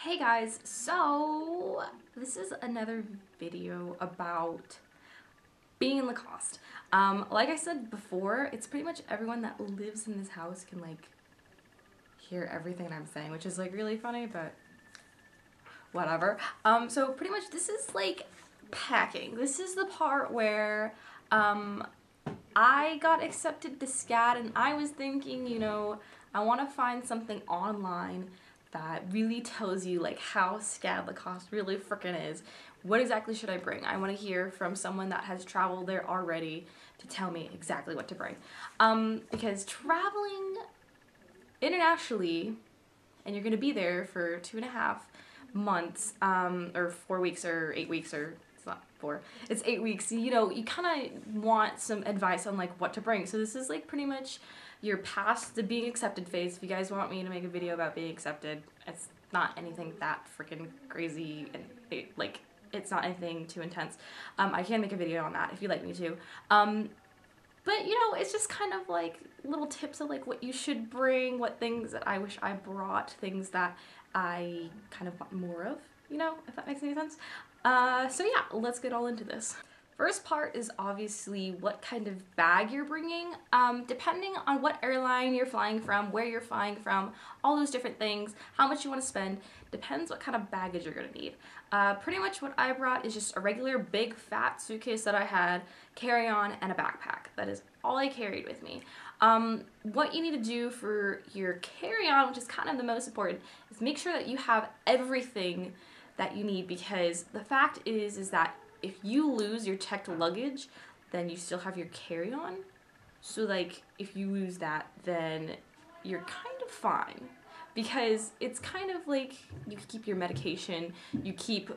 Hey guys, so this is another video about being in Lacoste. Like I said before, it's pretty much everyone that lives in this house can like hear everything I'm saying, which is like really funny, but whatever. So pretty much this is like packing. This is the part where I got accepted to SCAD and I was thinking, I want to find something online that really tells you like how SCAD Lacoste really freaking is. What exactly should I bring? I want to hear from someone that has traveled there already to tell me exactly what to bring. Because traveling internationally, and you're going to be there for 2.5 months, or 4 weeks, or 8 weeks, or it's not 4, it's 8 weeks, you kind of want some advice on like what to bring. So this is like pretty much your past the being accepted phase. If you guys want me to make a video about being accepted, it's not anything that freaking crazy, and it's not anything too intense. I can make a video on that if you'd like me to. But it's just kind of like little tips of like what you should bring, what things that I wish I brought, things that I kind of want more of, if that makes any sense. So yeah, let's get all into this. First part is obviously what kind of bag you're bringing. Depending on what airline you're flying from, where you're flying from, all those different things, how much you want to spend, depends what kind of baggage you're going to need. Pretty much what I brought is just a regular big fat suitcase that I had, carry-on, and a backpack. That is all I carried with me. What you need to do for your carry-on, which is kind of the most important, is make sure that you have everything that you need, because the fact is that if you lose your checked luggage, then you still have your carry-on. So like if you lose that, then you're kind of fine, because it's kind of like you keep your medication, you keep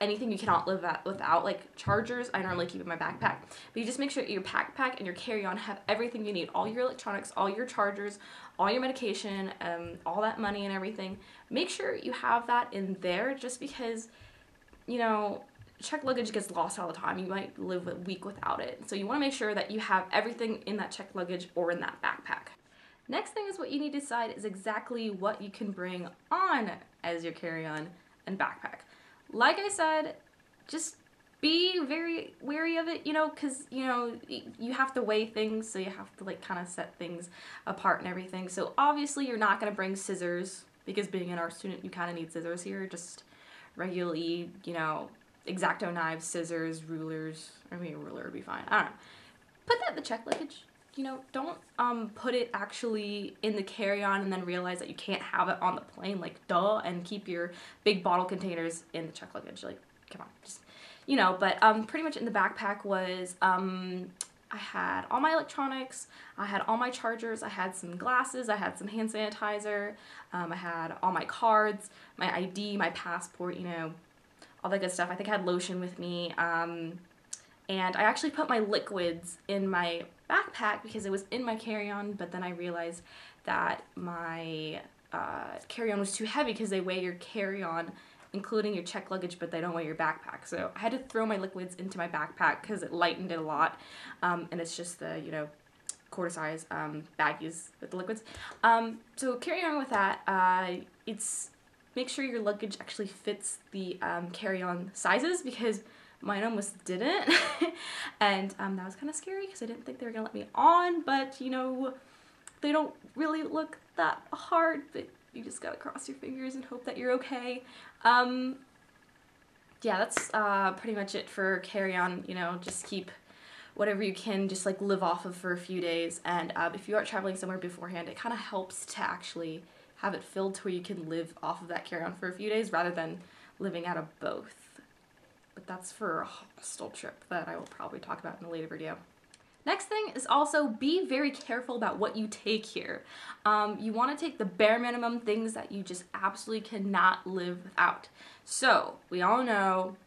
anything you cannot live without, like chargers, I normally keep in my backpack. But you just make sure your backpack and your carry-on have everything you need, all your electronics, all your chargers, all your medication, all that money and everything. Make sure you have that in there, just because, checked luggage gets lost all the time. You might live a week without it. So you want to make sure that you have everything in that checked luggage or in that backpack. Next thing is what you need to decide is exactly what you can bring on as your carry-on and backpack. Like I said, just be very wary of it, because, you have to weigh things, so you have to like kind of set things apart and everything. So obviously you're not going to bring scissors, because being an art student, you kind of need scissors here, just regularly, X-Acto knives, scissors, rulers. I mean, a ruler would be fine. I don't know. Put that in the check luggage. Don't put it actually in the carry-on and then realize that you can't have it on the plane, like duh, and keep your big bottle containers in the check luggage. Like, come on, just, but pretty much in the backpack was, I had all my electronics, I had all my chargers, I had some glasses, I had some hand sanitizer, I had all my cards, my ID, my passport, all that good stuff. I think I had lotion with me, and I actually put my liquids in my backpack because it was in my carry-on, but then I realized that my carry-on was too heavy, because they weigh your carry-on, including your checked luggage, but they don't weigh your backpack. So I had to throw my liquids into my backpack because it lightened it a lot, and it's just the, quarter size baggies with the liquids. So carrying on with that, make sure your luggage actually fits the carry-on sizes, because mine almost didn't. And that was kind of scary, because I didn't think they were gonna let me on, but they don't really look that hard, but you just gotta cross your fingers and hope that you're okay. Yeah, that's pretty much it for carry-on. Just keep whatever you can, just like live off of for a few days, and if you are traveling somewhere beforehand, it kind of helps to actually have it filled to where you can live off of that carry-on for a few days rather than living out of both. But that's for a hostel trip that I will probably talk about in a later video. Next thing is also be very careful about what you take here. You want to take the bare minimum things that you just absolutely cannot live without. So we all know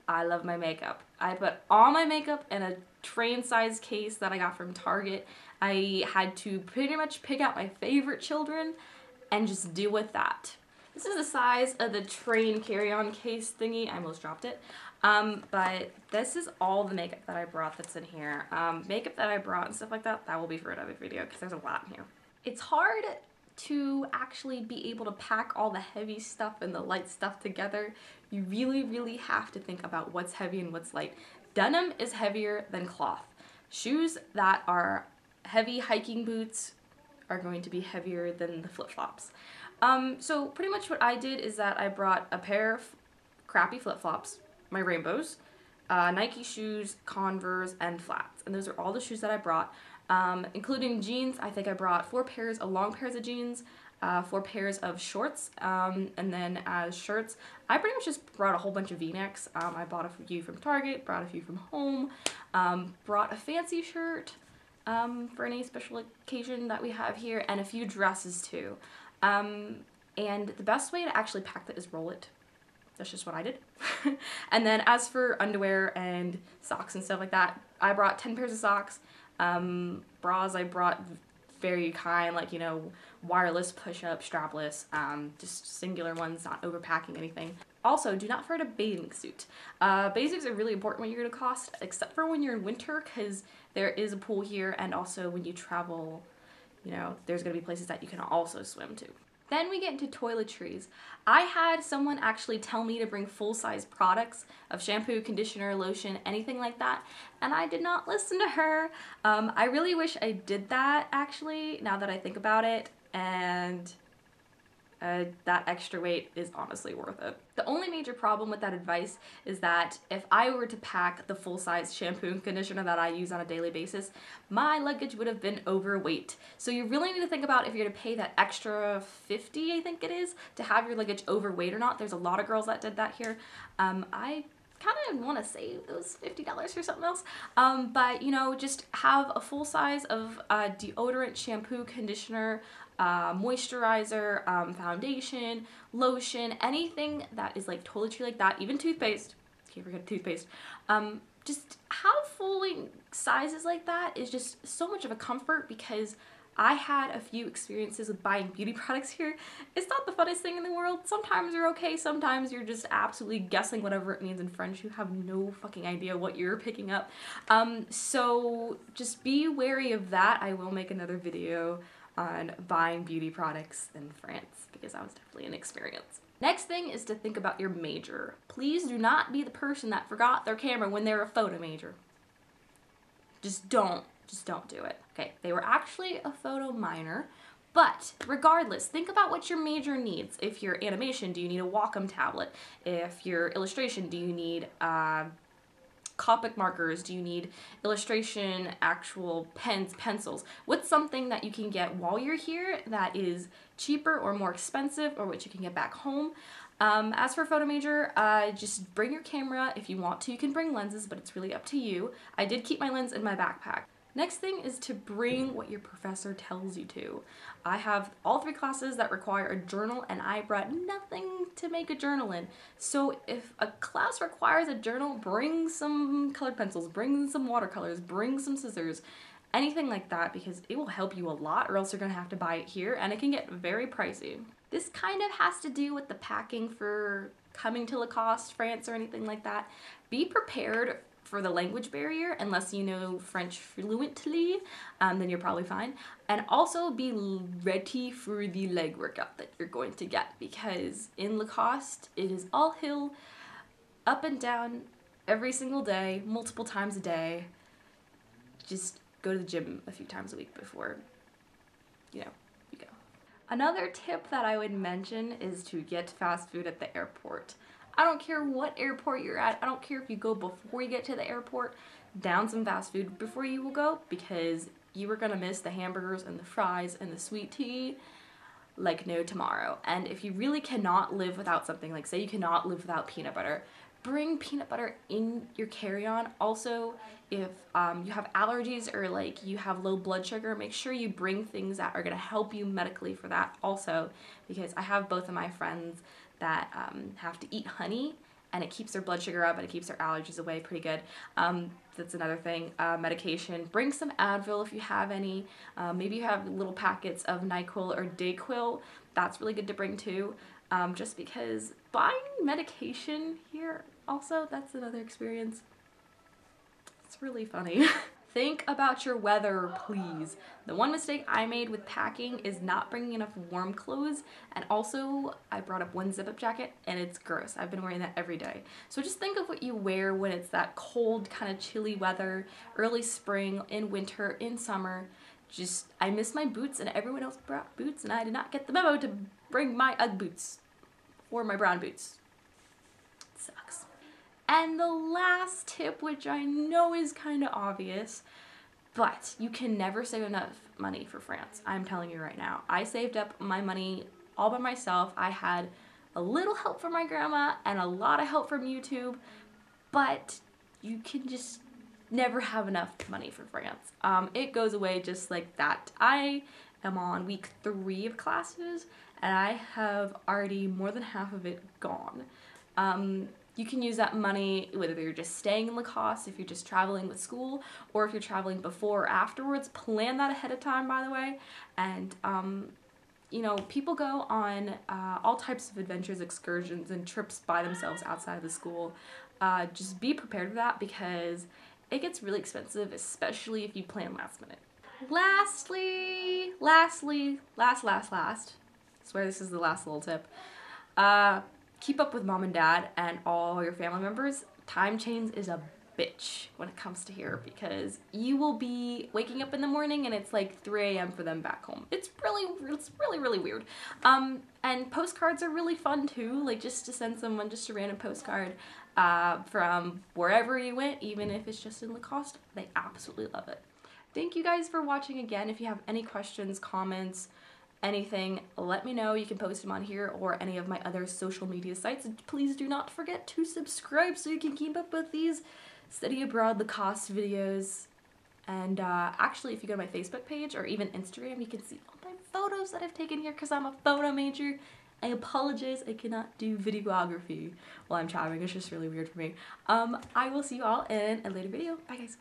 I love my makeup. I put all my makeup in a train-sized case that I got from Target. I had to pretty much pick out my favorite children and just deal with that. This is the size of the train carry-on case thingy. I almost dropped it. But this is all the makeup that I brought that's in here. Makeup that I brought and stuff like that, that will be for another video, because there's a lot in here. It's hard to actually be able to pack all the heavy stuff and the light stuff together, you really have to think about what's heavy and what's light. Denim is heavier than cloth. Shoes that are heavy hiking boots are going to be heavier than the flip-flops. So pretty much what I did is that I brought a pair of crappy flip-flops, my rainbows, Nike shoes, Converse, and flats. And those are all the shoes that I brought. Including jeans, I think I brought 4 pairs of long pairs of jeans, 4 pairs of shorts, and then as shirts, I pretty much just brought a whole bunch of V-necks. I bought a few from Target, brought a few from home, brought a fancy shirt for any special occasion that we have here, and a few dresses too. And the best way to actually pack that is roll it. That's just what I did. And then as for underwear and socks and stuff like that, I brought 10 pairs of socks. Bras I brought very kind, like, you know, wireless, push-up, strapless, just singular ones, not overpacking anything. Also, do not forget a bathing suit. Bathing suits are really important when you're going to Lacoste, except for when you're in winter, because there is a pool here, and also when you travel, you know, there's going to be places that you can also swim to. Then we get into toiletries. I had someone actually tell me to bring full-size products of shampoo, conditioner, lotion, anything like that, and I did not listen to her. I really wish I did that, actually, now that I think about it, and that extra weight is honestly worth it. The only major problem with that advice is that if I were to pack the full-size shampoo and conditioner that I use on a daily basis, my luggage would have been overweight. So you really need to think about if you're gonna pay that extra $50, I think it is, to have your luggage overweight or not. There's a lot of girls that did that here. I kind of want to save those $50 for something else, but you know, just have a full size of deodorant, shampoo, conditioner, moisturizer, foundation, lotion, anything that is like toiletry like that, even toothpaste, can't forget toothpaste. Just have full sizes like that is just so much of a comfort, because I had a few experiences with buying beauty products here. It's not the funnest thing in the world. Sometimes you're okay, sometimes you're just absolutely guessing whatever it means in French. You have no fucking idea what you're picking up. So just be wary of that. I will make another video on buying beauty products in France, because that was definitely an experience. Next thing is to think about your major. Please do not be the person that forgot their camera when they're a photo major. Just don't do it. Okay, they were actually a photo minor, but regardless, think about what your major needs. If you're animation, do you need a Wacom tablet? If you're illustration, do you need Copic markers? Do you need illustration, actual pens, pencils? What's something that you can get while you're here that is cheaper or more expensive, or what you can get back home? As for photo major, just bring your camera. If you want to, you can bring lenses, but it's really up to you. I did keep my lens in my backpack. Next thing is to bring what your professor tells you to. I have all 3 classes that require a journal, and I brought nothing to make a journal in. So if a class requires a journal, bring some colored pencils, bring some watercolors, bring some scissors, anything like that, because it will help you a lot, or else you're gonna have to buy it here, and it can get very pricey. This kind of has to do with the packing for coming to Lacoste, France, or anything like that. Be prepared for the language barrier, unless you know French fluently, then you're probably fine. And also be ready for the leg workout that you're going to get, because in Lacoste, it is all hill, up and down, every single day, multiple times a day. Just go to the gym a few times a week before, you know, you go. Another tip that I would mention is to get fast food at the airport. I don't care what airport you're at. I don't care if you go before you get to the airport. Down some fast food before you will go, because you are gonna miss the hamburgers and the fries and the sweet tea like no tomorrow. And if you really cannot live without something, like say you cannot live without peanut butter, bring peanut butter in your carry-on. Also, if you have allergies or like you have low blood sugar, make sure you bring things that are gonna help you medically for that also, because I have both of my friends that have to eat honey, and it keeps their blood sugar up and it keeps their allergies away pretty good. That's another thing. Medication. Bring some Advil if you have any. Maybe you have little packets of NyQuil or Dayquil. That's really good to bring too. Just because buying medication here also, that's another experience. It's really funny. think about your weather, please. The one mistake I made with packing is not bringing enough warm clothes, and also I brought up one zip-up jacket and it's gross. I've been wearing that every day. So just think of what you wear when it's that cold, kind of chilly weather, early spring, in winter, in summer. Just, I miss my boots and everyone else brought boots and I did not get the memo to bring my Ugg boots or my brown boots. It sucks. And the last tip, which I know is kind of obvious, but you can never save enough money for France. I'm telling you right now. I saved up my money all by myself. I had a little help from my grandma and a lot of help from YouTube, but you can just never have enough money for France. It goes away just like that. I am on week 3 of classes and I have already more than half of it gone. You can use that money whether you're just staying in Lacoste, if you're just traveling with school, or if you're traveling before or afterwards. Plan that ahead of time, by the way. And, you know, people go on all types of adventures, excursions, and trips by themselves outside of the school. Just be prepared for that because it gets really expensive, especially if you plan last minute. Lastly, I swear this is the last little tip. Keep up with mom and dad and all your family members. Time change is a bitch when it comes to here because you will be waking up in the morning and it's like 3 a.m. for them back home. It's really weird. And postcards are really fun too, like just to send someone just a random postcard from wherever you went, even if it's just in Lacoste. They absolutely love it. Thank you guys for watching again. If you have any questions, comments, anything, let me know. You can post them on here or any of my other social media sites. And please do not forget to subscribe so you can keep up with these study abroad Lacoste videos. And actually, if you go to my Facebook page or even Instagram, you can see all my photos that I've taken here because I'm a photo major. I apologize, I cannot do videography while I'm traveling. It's just really weird for me. I will see you all in a later video. Bye guys.